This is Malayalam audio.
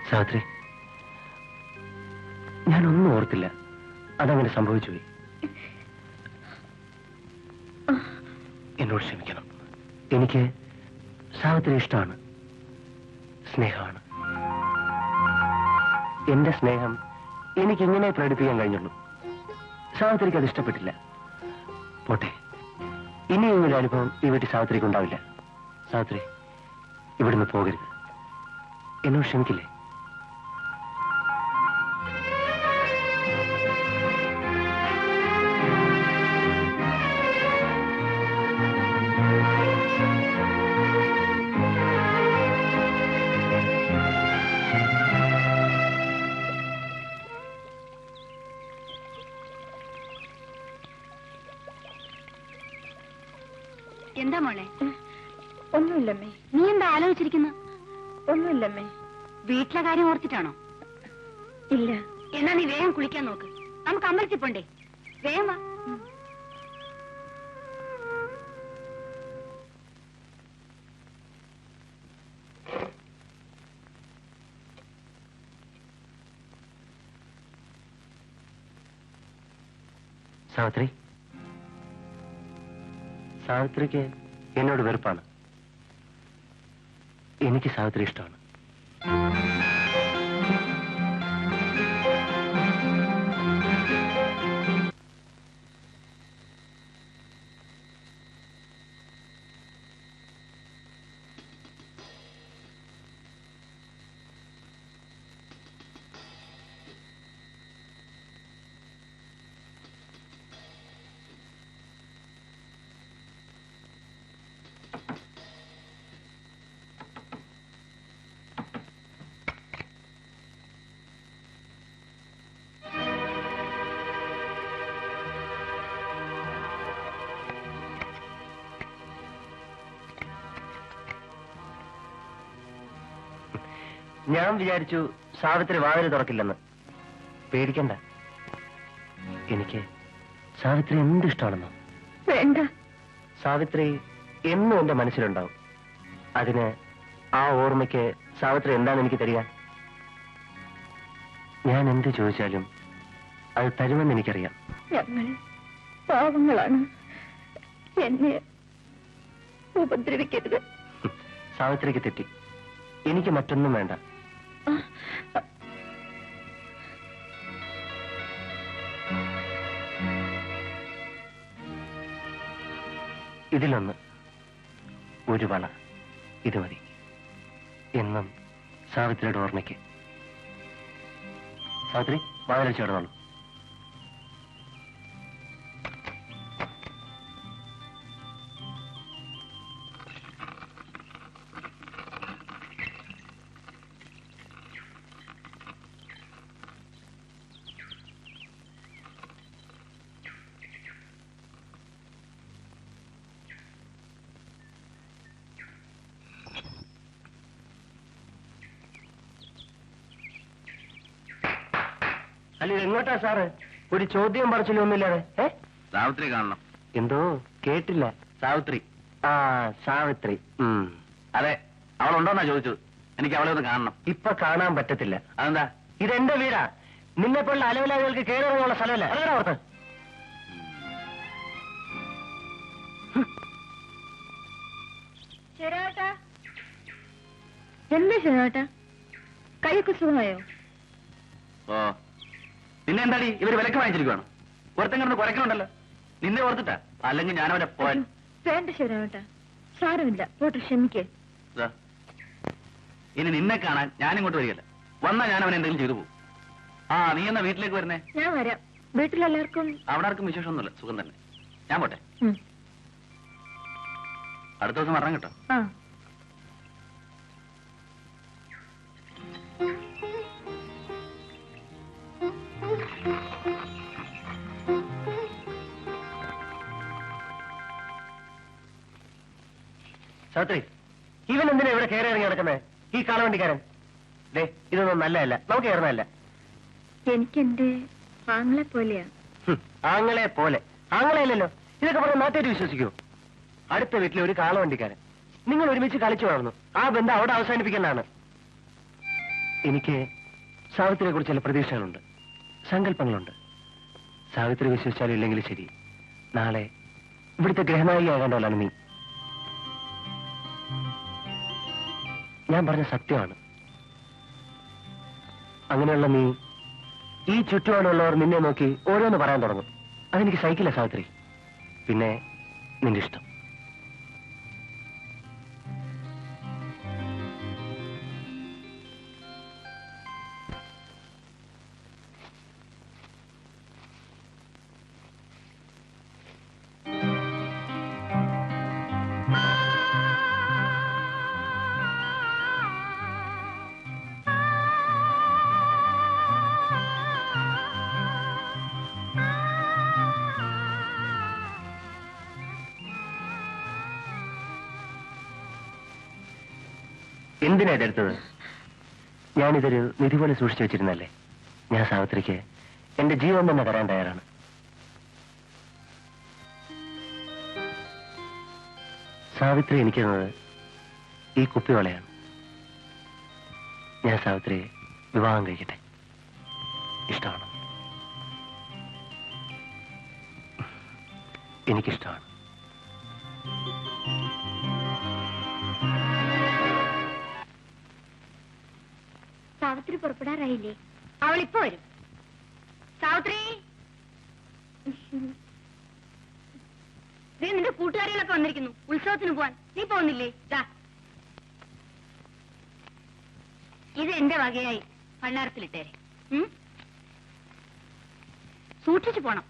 സാവിത്രി, ഞാനൊന്നും ഓർത്തില്ല. അതങ്ങനെ സംഭവിച്ചുപോയി. എന്നോട് ക്ഷമിക്കണം. എനിക്ക് സാവിത്രി ഇഷ്ടമാണ്, സ്നേഹമാണ്. എന്റെ സ്നേഹം എനിക്കിങ്ങനെ പ്രകടിപ്പിക്കാൻ കഴിഞ്ഞുള്ളൂ. സാവിത്രിക്ക് അത് ഇഷ്ടപ്പെട്ടില്ല. പോട്ടെ, ഇനിയും ഒരു അനുഭവം ഈ വീട്ടിൽ സാവിത്രിക്ക് ഉണ്ടാവില്ല. സാവിത്രി, ഇവിടുന്ന് പോകരുത്. എന്നോട് ക്ഷമിക്കില്ലേ? എന്താ മോളെ? ഒന്നുമില്ലമ്മേ. നീ എന്താ ആലോചിച്ചിരിക്കുന്നു? ഒന്നുമില്ലമ്മേ. വീട്ടിലെ കാര്യം ഓർത്തിട്ടാണോ? ഇല്ല. എന്നാ നീ വേഗം കുളിക്കാൻ നോക്ക്. നമുക്ക് അമ്പലത്തിൽ പോണ്ടേ? വേഗം വാ. സാവിത്രി, സാവിത്രിക്ക് എന്നോട് വെറുപ്പാണ്. എനിക്ക് സാവിത്രി ഇഷ്ടമാണ്. ഞാൻ വിചാരിച്ചു സാവിത്രി വാതിൽ തുറക്കില്ലെന്ന്. പേടിക്കണ്ട, എനിക്ക് സാവിത്രി എന്തിഷ്ടമാണെന്നോ. വേണ്ട. സാവിത്രി എന്നും എന്റെ മനസ്സിലുണ്ടാവും. അതിന് ആ ഓർമ്മയ്ക്ക് സാവിത്രി എന്താണ് എനിക്ക് തരിക? ഞാൻ എന്ത് ചോദിച്ചാലും അത് തരുമെന്ന് എനിക്കറിയാം. ഞങ്ങൾ പാവങ്ങളാണ്. എന്നെ ഉപദ്രവിക്കരുത്. സാവിത്രിക്ക് തെറ്റി. എനിക്ക് മറ്റൊന്നും വേണ്ട. ഇതിലൊന്ന്, ഒരു വള, ഇത് മതി. എന്നും സാവിത്രിയുടെ ഓർമ്മയ്ക്ക്. സാവിത്രി, വാതിൽ ചേർന്നോളൂ. അല്ല, എങ്ങോട്ടാ സാറ്? ഒരു ചോദ്യം പറച്ചിലും ഒന്നുമില്ലാതെ. സാവിത്രി കാണണം. എന്തോ കേട്ടില്ല. സാവിത്രി. ആ, സാവിത്രി. അതെ, അവളുണ്ടോന്നാ ചോദിച്ചത്. എനിക്ക് അവളെ ഒന്ന് കാണണം. ഇപ്പൊ കാണാൻ പറ്റത്തില്ല. അതെന്താ? ഇതെന്റെ വീടാ. നിന്നെപ്പോലുള്ള അലവിലാദികൾക്ക് കയറിയുള്ള സ്ഥലമല്ല. അറിയാം ഓർത്ത്. എന്താ ശരിയാട്ടാ? കൈയൊക്കെ സുഖമായോ? ഓ, പിന്നെ എന്താടി ഇവര് വിലക്ക് വാങ്ങിച്ചിരിക്കുവാണ്? ഒരുത്തൻ കിടന്ന് കുരക്കണുണ്ടല്ലോ. നിന്നെ ഓർത്തിട്ടാ, അല്ലെങ്കിൽ ഞാനവരെ പോവാൻ. വേണ്ട ശരിയാട്ടാ, സാരമില്ല. പോട്ടെ, ക്ഷമിക്കേ. ഇനി നിന്നെ കാണാൻ ഞാനിങ്ങോട്ട് വരികയല്ല. വന്നാ ഞാൻ അവനെ എന്തെങ്കിലും ചെയ്തു പോകും. ആ, നീ എന്നാ വീട്ടിലേക്ക് വരുന്നേ? ഞാൻ വരാം. വീട്ടിലെല്ലാവർക്കും അവിടെ ആർക്കും വിശേഷമൊന്നുമില്ല, സുഖം തന്നെ. ഞാൻ പോട്ടെ. അടുത്ത ദിവസം വരണം കേട്ടോ. ആ. സാവിത്രി, ഇവൻ എന്തിനാ ഇവിടെ കയറി ഇറങ്ങി നടക്കുന്നത്? ഈ കാളവണ്ടിക്കാരൻ ദേ, ഇതൊന്നും നല്ലതല്ല, നമുക്ക് കയറുന്നതല്ല. എനിക്കെന്റെ ആങ്ങളെ പോലെയാ. ആങ്ങളെ പോലെ? ആങ്ങളെയല്ലല്ലോ. ഇതൊക്കെ പറഞ്ഞ നാട്ടുകാർ വിശ്വസിക്കുമോ? അടുത്ത വീട്ടിലെ ഒരു കാളവണ്ടിക്കാരൻ, നിങ്ങൾ ഒരുമിച്ച് കളിച്ചു വളർന്നു. ആ ബന്ധം അവിടെ അവസാനിപ്പിക്കുന്നതാണ്. എനിക്ക് സാവിത്രിയെ കുറിച്ച് ചില പ്രതീക്ഷകളുണ്ട്, സങ്കല്പങ്ങളുണ്ട്. സാവിത്രി വിശ്വസിച്ചാലും ഇല്ലെങ്കിലും ശരി, നാളെ ഇവിടുത്തെ ഗ്രഹനായികയാകേണ്ടവളാണ് നീ. ഞാൻ പറഞ്ഞ സത്യമാണ്. അങ്ങനെയുള്ള നീ ഈ ചുറ്റുപാടുള്ളവർ നിന്നെ നോക്കി ഓരോന്ന് പറയാൻ തുടങ്ങും. അതെനിക്ക് സഹിക്കില്ല സാവിത്രി. പിന്നെ നിന്റെ ഇഷ്ടം. എന്തിനാ ഇതെടുത്തത്? ഞാനിതൊരു നിധി പോലെ സൂക്ഷിച്ചു വെച്ചിരുന്നല്ലേ. ഞാൻ സാവിത്രിക്ക് എന്റെ ജീവൻ തന്നെ തരാൻ തയ്യാറാണ്. സാവിത്രി എനിക്ക് തന്നത് ഈ കുപ്പിവളയാണ്. ഞാൻ സാവിത്രിയെ വിവാഹം കഴിക്കട്ടെ. ഇഷ്ടമാണ്. എനിക്കിഷ്ടമാണ്. സാവിത്രി പുറപ്പെടാറായില്ലേ? അവളിപ്പോ വരും. സാവിത്രി, നീ നിന്റെ കൂട്ടുകാരികളൊക്കെ വന്നിരിക്കുന്നു ഉത്സവത്തിന് പോവാൻ. നീ പോകുന്നില്ലേ? ഇത് എന്റെ വകയായി ഭണ്ഡാരത്തിലിട്ടേരെ. സൂക്ഷിച്ചു പോണം.